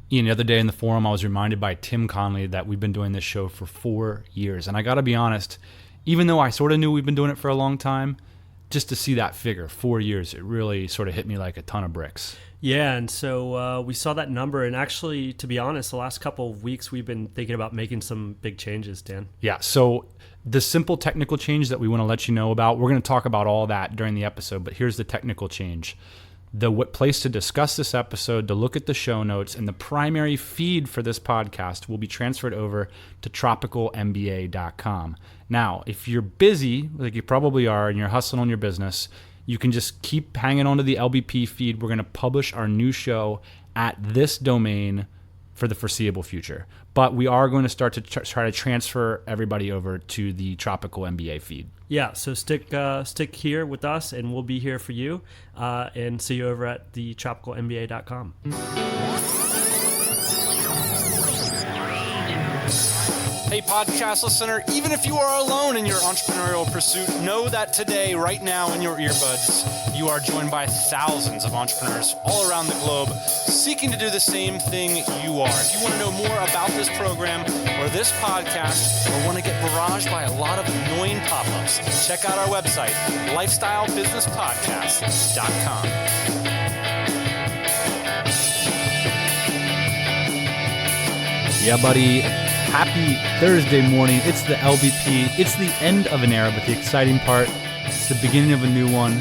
Ian, the other day in the forum, I was reminded by Tim Conley that we've been doing this show for 4 years. And I got to be honest, even though I sort of knew we've been doing it for a long time, just to see that figure, 4 years, it really sort of hit me like a ton of bricks. Yeah, and so we saw that number. And actually, to be honest, the last couple of weeks, we've been thinking about making some big changes, Dan. Yeah, so the simple technical change that we want to let you know about, we're going to talk about all that during the episode, but here's the technical change. The place to discuss this episode, to look at the show notes, and the primary feed for this podcast will be transferred over to tropicalmba.com. Now, if you're busy, like you probably are, and you're hustling on your business, you can just keep hanging on to the LBP feed. We're going to publish our new show at this domain for the foreseeable future. But we are going to start to try to transfer everybody over to the Tropical MBA feed. Yeah, so stick here with us, and we'll be here for you. And see you over at the tropicalmba.com. Hey, podcast listener, even if you are alone in your entrepreneurial pursuit, know that today, right now in your earbuds, you are joined by thousands of entrepreneurs all around the globe seeking to do the same thing you are. If you want to know more about this program or this podcast, or want to get barraged by a lot of annoying pop-ups, check out our website, lifestylebusinesspodcast.com. Yeah, buddy. Happy Thursday morning. It's the LBP. It's the end of an era, but the exciting part, it's the beginning of a new one.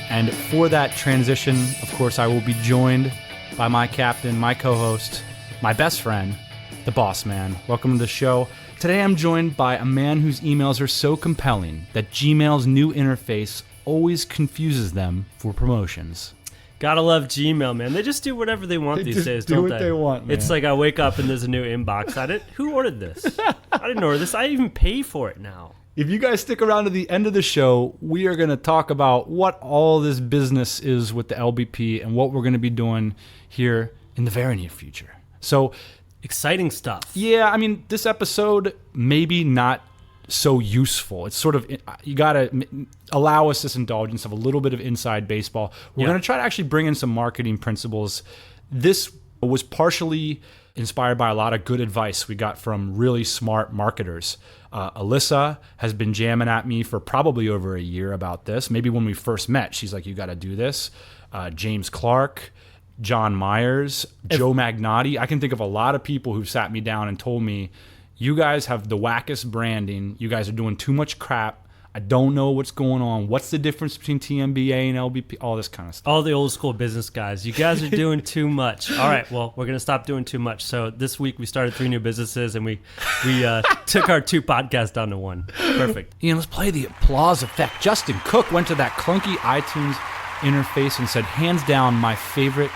And for that transition, of course, I will be joined by my captain, my co-host, my best friend, the boss man. Welcome to the show. Today I'm joined by a man whose emails are so compelling that Gmail's new interface always confuses them for promotions. Gotta love Gmail, man. They just do whatever they want these days, don't they? Do what they want, man. It's like I wake up and there's a new inbox. Who ordered this? I didn't order this. I even pay for it now. If you guys stick around to the end of the show, we are going to talk about what all this business is with the LBP and what we're going to be doing here in the very near future. So, exciting stuff. Yeah, I mean, this episode maybe not so useful. It's sort of, you got to allow us this indulgence of a little bit of inside baseball. We're going to try to actually bring in some marketing principles. This was partially inspired by a lot of good advice we got from really smart marketers. Alyssa has been jamming at me for probably over a year about this. Maybe when we first met, she's like, you got to do this. James Clark, John Myers, Joe Magnotti. I can think of a lot of people who've sat me down and told me, you guys have the wackest branding. You guys are doing too much crap. I don't know what's going on. What's the difference between TMBA and LBP? All this kind of stuff. All the old school business guys. You guys are doing too much. All right, well, we're going to stop doing too much. So this week we started 3 new businesses, and we took our 2 podcasts down to 1. Perfect. Ian, let's play the applause effect. Justin Cook went to that clunky iTunes interface and said, hands down, my favorite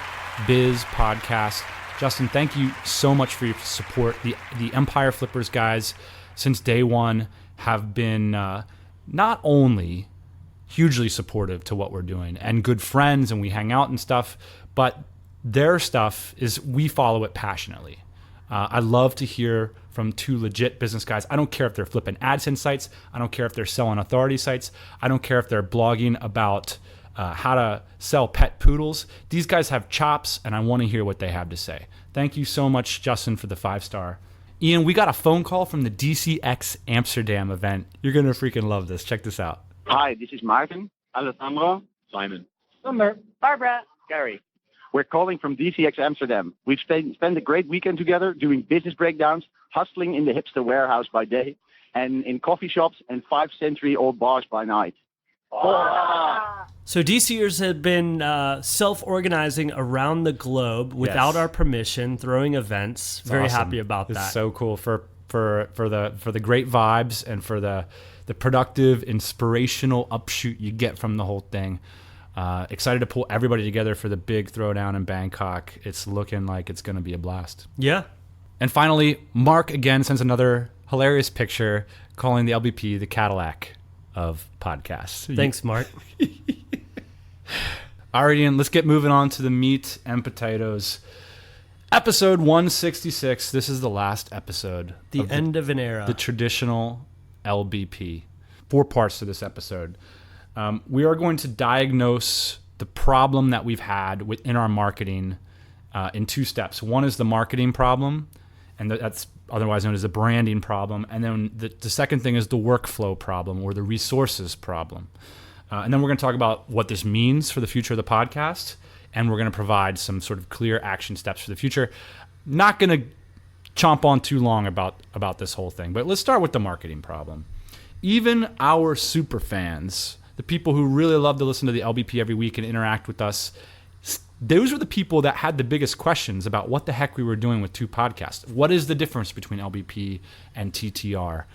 biz podcast. Justin, thank you so much for your support. The Empire Flippers guys, since day one, have been not only hugely supportive to what we're doing and good friends, and we hang out and stuff, but their stuff is, we follow it passionately. I love to hear from 2 legit business guys. I don't care if they're flipping AdSense sites. I don't care if they're selling authority sites. I don't care if they're blogging about how to sell pet poodles. These guys have chops, and I want to hear what they have to say. Thank you so much, Justin, for the 5-star. Ian, we got a phone call from the DCX Amsterdam event. You're going to freaking love this. Check this out. Hi, this is Martin, Alessandro, Simon, Summer, Barbara, Gary. We're calling from DCX Amsterdam. We've spent a great weekend together doing business breakdowns, hustling in the hipster warehouse by day, and in coffee shops and 5-century-old bars by night. So DCers have been self-organizing around the globe without our permission, throwing events. It's very awesome. Happy about that. It's so cool for the great vibes and for the productive, inspirational upshoot you get from the whole thing. Excited to pull everybody together for the big throwdown in Bangkok. It's looking like it's going to be a blast. Yeah. And finally, Mark again sends another hilarious picture calling the LBP the Cadillac of podcasts. Thanks, Mark. All right, Ian, let's get moving on to the meat and potatoes. Episode 166. This is the last episode. The end of an era. The traditional LBP. 4 parts to this episode. We are going to diagnose the problem that we've had within our marketing in 2 steps. One is the marketing problem, and that's otherwise known as the branding problem. And then the second thing is the workflow problem or the resources problem. And then we're going to talk about what this means for the future of the podcast, and we're going to provide some sort of clear action steps for the future. Not going to chomp on too long about this whole thing, but let's start with the marketing problem. Even our super fans, the people who really love to listen to the LBP every week and interact with us, those were the people that had the biggest questions about what the heck we were doing with 2 podcasts. What is the difference between LBP and TTR?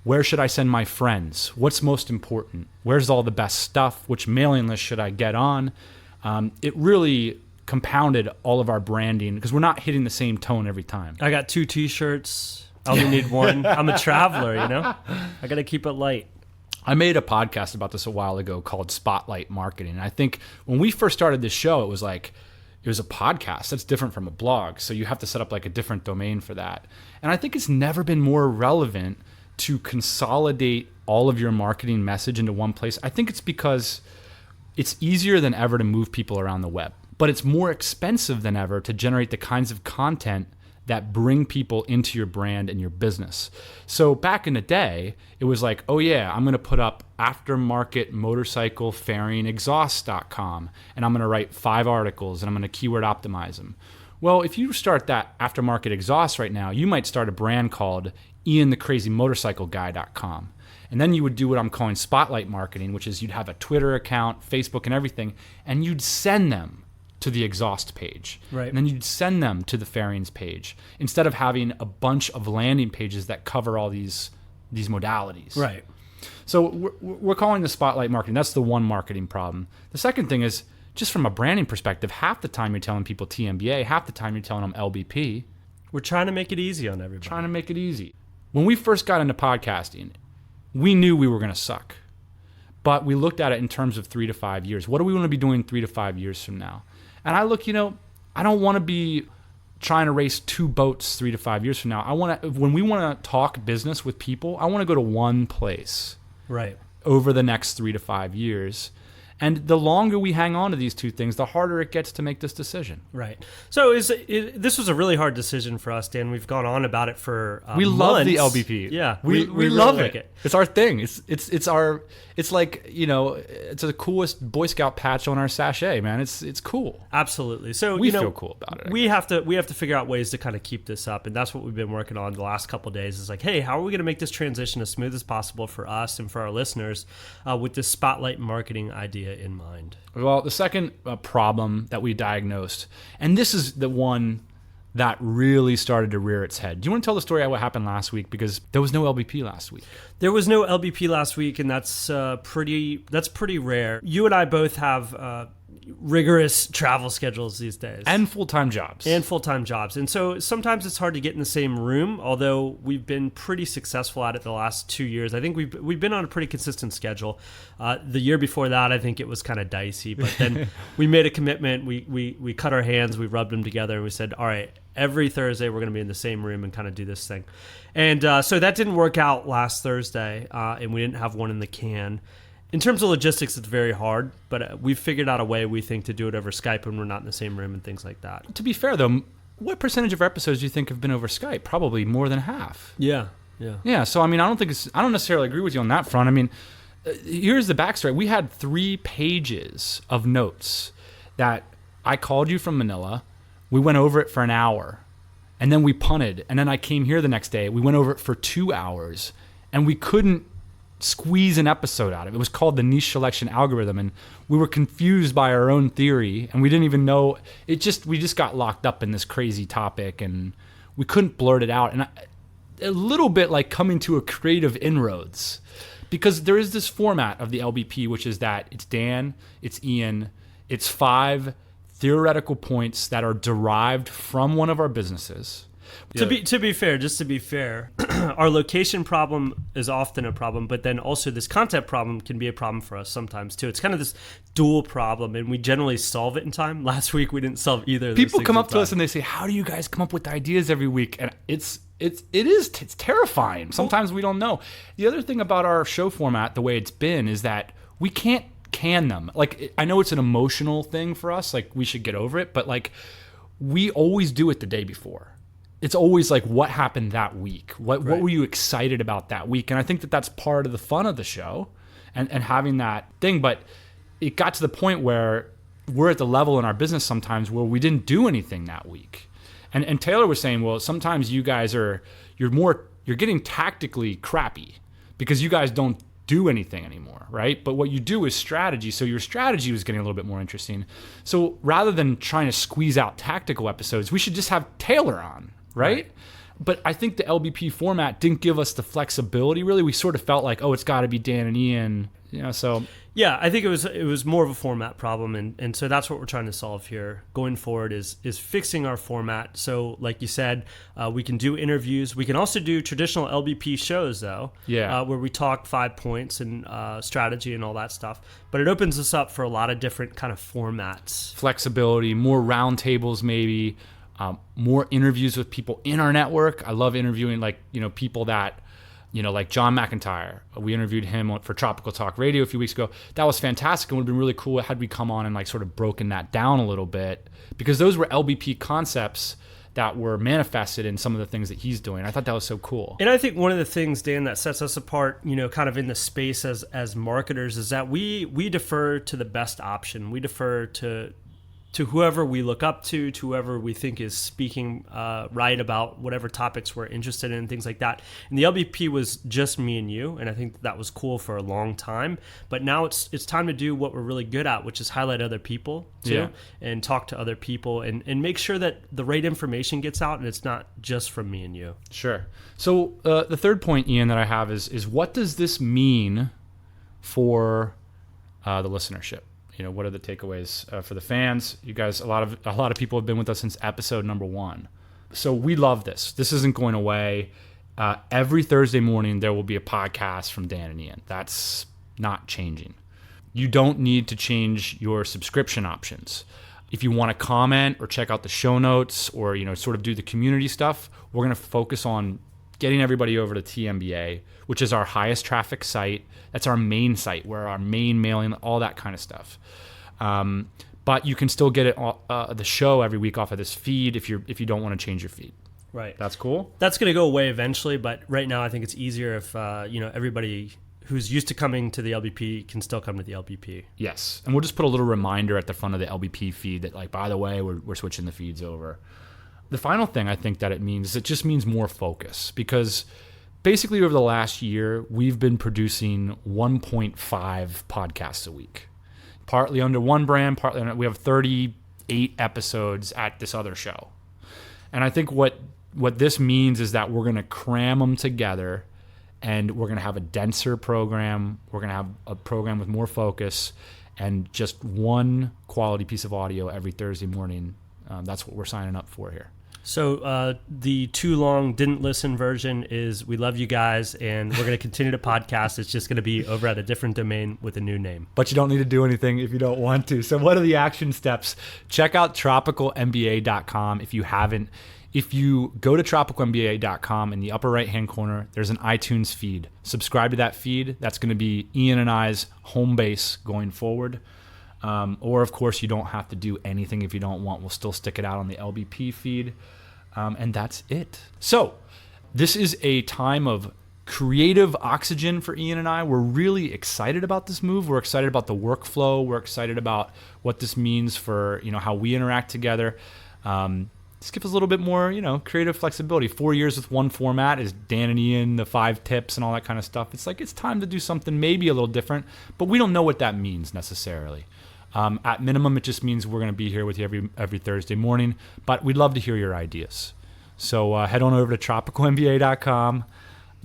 Where should I send my friends? What's most important? Where's all the best stuff? Which mailing list should I get on? It really compounded all of our branding because we're not hitting the same tone every time. I got 2 T-shirts. I only need one. I'm a traveler, I got to keep it light. I made a podcast about this a while ago called Spotlight Marketing. And I think when we first started this show, it was a podcast. That's different from a blog. So you have to set up like a different domain for that. And I think it's never been more relevant to consolidate all of your marketing message into one place. I think it's because it's easier than ever to move people around the web, but it's more expensive than ever to generate the kinds of content that bring people into your brand and your business. So back in the day, it was like, oh yeah, I'm gonna put up aftermarket motorcycle fairing exhaust.com and I'm gonna write 5 articles and I'm gonna keyword optimize them. Well, if you start that aftermarket exhaust right now, you might start a brand called IanTheCrazyMotorcycleGuy.com. And then you would do what I'm calling spotlight marketing, which is you'd have a Twitter account, Facebook and everything, and you'd send them to the exhaust page. Right. And then you'd send them to the fairings page instead of having a bunch of landing pages that cover all these modalities. Right. So we're calling the spotlight marketing. That's the one marketing problem. The second thing is just from a branding perspective, half the time you're telling people TMBA, half the time you're telling them LBP. We're trying to make it easy on everybody. Trying to make it easy. When we first got into podcasting, we knew we were going to suck. But we looked at it in terms of 3 to 5 years. What do we want to be doing 3 to 5 years from now? And I look, I don't want to be trying to race 2 boats 3 to 5 years from now. When we want to talk business with people, I want to go to one place. Right. Over the next 3 to 5 years. And the longer we hang on to these 2 things, the harder it gets to make this decision. Right. So this was a really hard decision for us, Dan. We've gone on about it for we months. Love the LBP. Yeah, we really love like it. It's our thing. It's like it's the coolest Boy Scout patch on our sachet, man. It's cool. Absolutely. So we feel cool about it. We have to figure out ways to kind of keep this up, and that's what we've been working on the last couple of days. Is like, hey, how are we going to make this transition as smooth as possible for us and for our listeners with this spotlight marketing idea in mind? Well, the second problem that we diagnosed, and this is the one that really started to rear its head. Do you want to tell the story of what happened last week? Because there was no LBP last week. There was no LBP last week, and that's pretty rare. You and I both have rigorous travel schedules these days. And full-time jobs. And so sometimes it's hard to get in the same room, although we've been pretty successful at it the last 2 years. I think we've been on a pretty consistent schedule. The year before that, I think it was kind of dicey, but then we made a commitment. We cut our hands, we rubbed them together, and we said, all right, every Thursday we're going to be in the same room and kind of do this thing. And so that didn't work out last Thursday, and we didn't have one in the can. In terms of logistics, it's very hard, but we've figured out a way, we think, to do it over Skype when we're not in the same room and things like that. To be fair, though, what percentage of our episodes do you think have been over Skype? Probably more than half. Yeah. So, I mean, I don't necessarily agree with you on that front. I mean, here's the backstory. We had 3 pages of notes that I called you from Manila. We went over it for an hour, and then we punted. And then I came here the next day. We went over it for 2 hours, and we couldn't squeeze an episode out of it. It was called the niche selection algorithm, and we were confused by our own theory, and we didn't even know we just got locked up in this crazy topic, and we couldn't blurt it out. And a little bit like coming to a creative inroads, because there is this format of the LBP, which is that it's Dan, it's Ian, it's 5 theoretical points that are derived from one of our businesses. To be fair, our location problem is often a problem, but then also this content problem can be a problem for us sometimes too. It's kind of this dual problem, and we generally solve it in time. Last week we didn't solve either of those People things come in up to time. us and they say, "How do you guys come up with ideas every week?" And it's terrifying. Sometimes we don't know. The other thing about our show format, the way it's been, is that we can't can them. Like, I know it's an emotional thing for us, like we should get over it, but like we always do it the day before. It's always like, what happened that week? What were you excited about that week? And I think that that's part of the fun of the show and having that thing. But it got to the point where we're at the level in our business sometimes where we didn't do anything that week. And Taylor was saying, well, sometimes you guys you're getting tactically crappy because you guys don't do anything anymore, right? But what you do is strategy. So your strategy was getting a little bit more interesting. So rather than trying to squeeze out tactical episodes, we should just have Taylor on, right? But I think the LBP format didn't give us the flexibility, really. We sort of felt like, oh, it's got to be Dan and Ian, so... Yeah, I think it was more of a format problem, and so that's what we're trying to solve here going forward is fixing our format. So, like you said, we can do interviews. We can also do traditional LBP shows, though, where we talk 5 points and strategy and all that stuff. But it opens us up for a lot of different kind of formats. Flexibility, more roundtables, maybe more interviews with people in our network. I love interviewing people that. Like John McIntyre. We interviewed him for Tropical Talk Radio a few weeks ago. That was fantastic. It would have been really cool had we come on and sort of broken that down a little bit, because those were LBP concepts that were manifested in some of the things that he's doing. I thought that was so cool. And I think one of the things, Dan, that sets us apart, kind of in the space as marketers is that we defer to the best option. We defer to whoever we look up to whoever we think is speaking right about whatever topics we're interested in, things like that. And the LBP was just me and you, and I think that was cool for a long time. But now it's time to do what we're really good at, which is highlight other people too, and talk to other people, and make sure that the right information gets out, and it's not just from me and you. Sure. So the third point, Ian, that I have is what does this mean for the listenership? What are the takeaways for the fans? You guys, a lot of people have been with us since episode number 1. So we love this. This isn't going away. Every Thursday morning, there will be a podcast from Dan and Ian. That's not changing. You don't need to change your subscription options. If you want to comment or check out the show notes or, sort of do the community stuff, we're going to focus on getting everybody over to TMBA, which is our highest traffic site. That's our main site, where our main mailing, all that kind of stuff. But you can still get it the show every week off of this feed if you don't want to change your feed. Right. That's cool. That's going to go away eventually, but right now I think it's easier if everybody who's used to coming to the LBP can still come to the LBP. Yes, and we'll just put a little reminder at the front of the LBP feed that, by the way, we're switching the feeds over. The final thing I think that it means is it just means more focus, because basically over the last year, we've been producing 1.5 podcasts a week, partly under one brand, partly under, we have 38 episodes at this other show. And I think what this means is that we're going to cram them together, and we're going to have a denser program. We're going to have a program with more focus and just one quality piece of audio every Thursday morning. That's what we're signing up for here. So the too long didn't listen version is we love you guys, and we're going to continue to podcast. It's just going to be over at a different domain with a new name. But you don't need to do anything if you don't want to. So what are the action steps? Check out tropicalmba.com if you haven't. If you go to tropicalmba.com, in the upper right-hand corner, there's an iTunes feed. Subscribe to that feed. That's going to be Ian and I's home base going forward. Or, of course, you don't have to do anything if you don't want. We'll still stick it out on the LBP feed. And that's it. So this is a time of creative oxygen for Ian and I. We're really excited about this move. We're excited about the workflow. We're excited about what this means for, how we interact together. Just give us a little bit more, creative flexibility. 4 years with one format is Dan and Ian, the 5 tips and all that kind of stuff. It's like it's time to do something maybe a little different, but we don't know what that means necessarily. At minimum, it just means we're going to be here with you every Thursday morning, but we'd love to hear your ideas. So head on over to tropicalmba.com.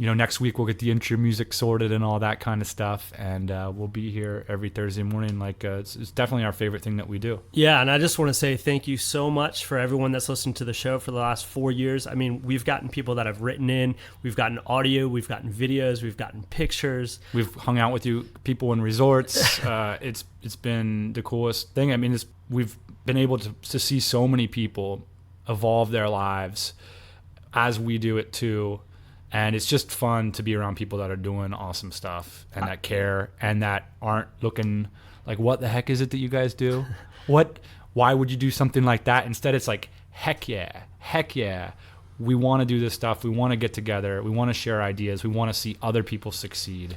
Next week we'll get the intro music sorted and all that kind of stuff, and we'll be here every Thursday morning. It's definitely our favorite thing that we do. Yeah, and I just want to say thank you so much for everyone that's listened to the show for the last 4 years. I mean, we've gotten people that have written in, we've gotten audio, we've gotten videos, we've gotten pictures. We've hung out with you people in resorts. It's been the coolest thing. I mean, we've been able to see so many people evolve their lives as we do it too. And it's just fun to be around people that are doing awesome stuff and that care and that aren't looking like, what the heck is it that you guys do? Why would you do something like that? Instead, it's like, heck yeah, we want to do this stuff. We want to get together. We want to share ideas. We want to see other people succeed.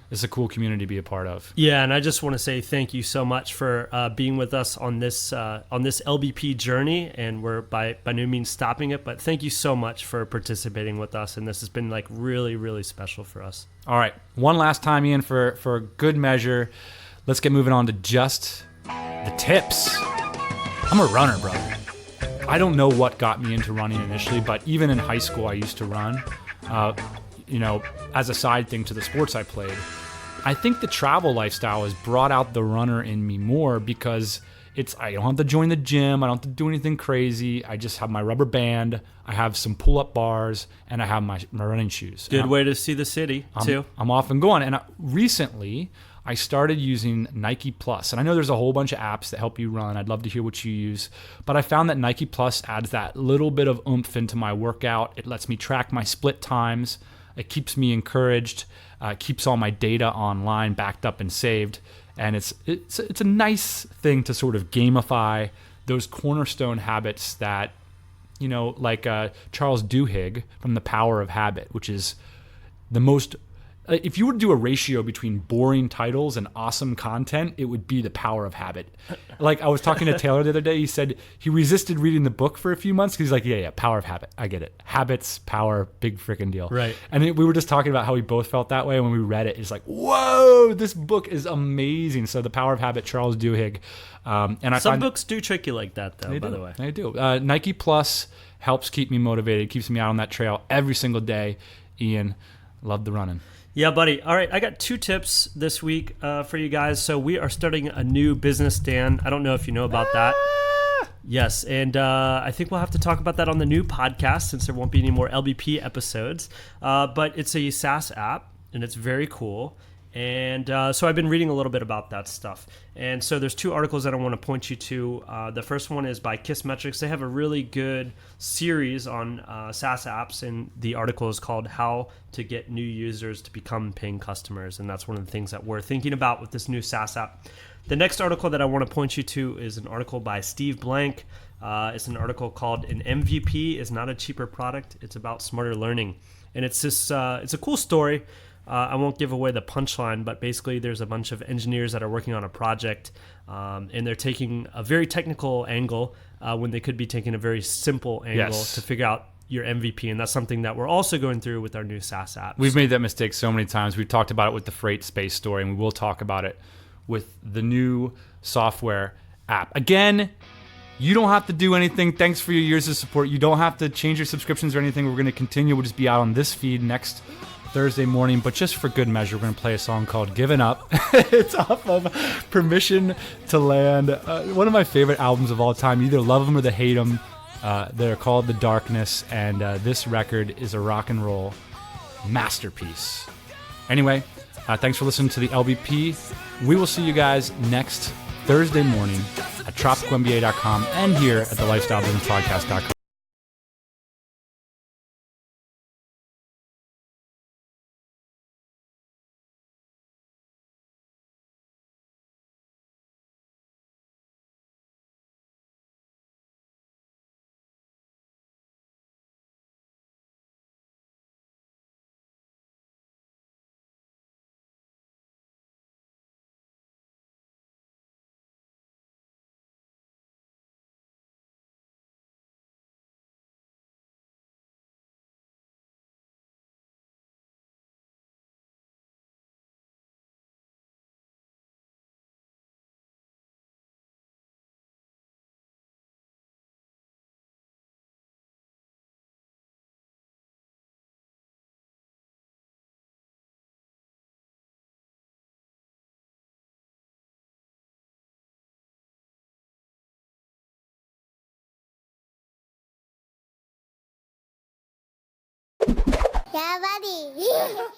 It's a cool community to be a part of. Yeah, and I just want to say thank you so much for being with us on this LBP journey, and we're by no means stopping it, but thank you so much for participating with us, and this has been like really, really special for us. All right, one last time, Ian, for good measure, let's get moving on to just the tips. I'm a runner, brother. I don't know what got me into running initially, but even in high school, I used to run, as a side thing to the sports I played. I think the travel lifestyle has brought out the runner in me more because I don't have to join the gym. I don't have to do anything crazy. I just have my rubber band. I have some pull-up bars, and I have my running shoes. Good way to see the city, too. I'm off and going. And recently, I started using Nike Plus. And I know there's a whole bunch of apps that help you run. I'd love to hear what you use. But I found that Nike Plus adds that little bit of oomph into my workout. It lets me track my split times. It keeps me encouraged. Keeps all my data online, backed up and saved. And it's a nice thing to sort of gamify those cornerstone habits that, like Charles Duhigg from The Power of Habit, which is the most... If you were to do a ratio between boring titles and awesome content, it would be The Power of Habit. Like I was talking to Taylor the other day, he said he resisted reading the book for a few months because he's like, yeah, Power of Habit. I get it. Habits, power, big freaking deal. Right. And we were just talking about how we both felt that way. When we read it, it's like, whoa, this book is amazing. So The Power of Habit, Charles Duhigg. Some books do trick you like that, though, by the way. They do. Nike Plus helps keep me motivated, keeps me out on that trail every single day. Ian, love the running. Yeah, buddy. All right, I got 2 tips this week for you guys. So we are starting a new business, Dan. I don't know if you know about that. Yes, and I think we'll have to talk about that on the new podcast since there won't be any more LBP episodes. But it's a SaaS app, and it's very cool. And so I've been reading a little bit about that stuff. And so there's 2 articles that I want to point you to. The first one is by Kissmetrics. They have a really good series on SaaS apps, and the article is called How to Get New Users to Become Paying Customers. And that's one of the things that we're thinking about with this new SaaS app. The next article that I want to point you to is an article by Steve Blank. It's an article called An MVP is Not a Cheaper Product. It's about smarter learning. And it's this. It's a cool story. I won't give away the punchline, but basically there's a bunch of engineers that are working on a project, and they're taking a very technical angle when they could be taking a very simple angle to figure out your MVP. And that's something that we're also going through with our new SaaS apps. We've made that mistake so many times. We've talked about it with the freight space story, and we will talk about it with the new software app. Again, you don't have to do anything. Thanks for your years of support. You don't have to change your subscriptions or anything. We're going to continue. We'll just be out on this feed next Thursday morning, but just for good measure, we're going to play a song called Given Up. It's off of Permission to Land, one of my favorite albums of all time. You either love them or they hate them. They're called The Darkness, and this record is a rock and roll masterpiece. Anyway, thanks for listening to the LBP. We will see you guys next Thursday morning at tropicalmba.com and here at the lifestylebusinesspodcast.com. Yeah, buddy.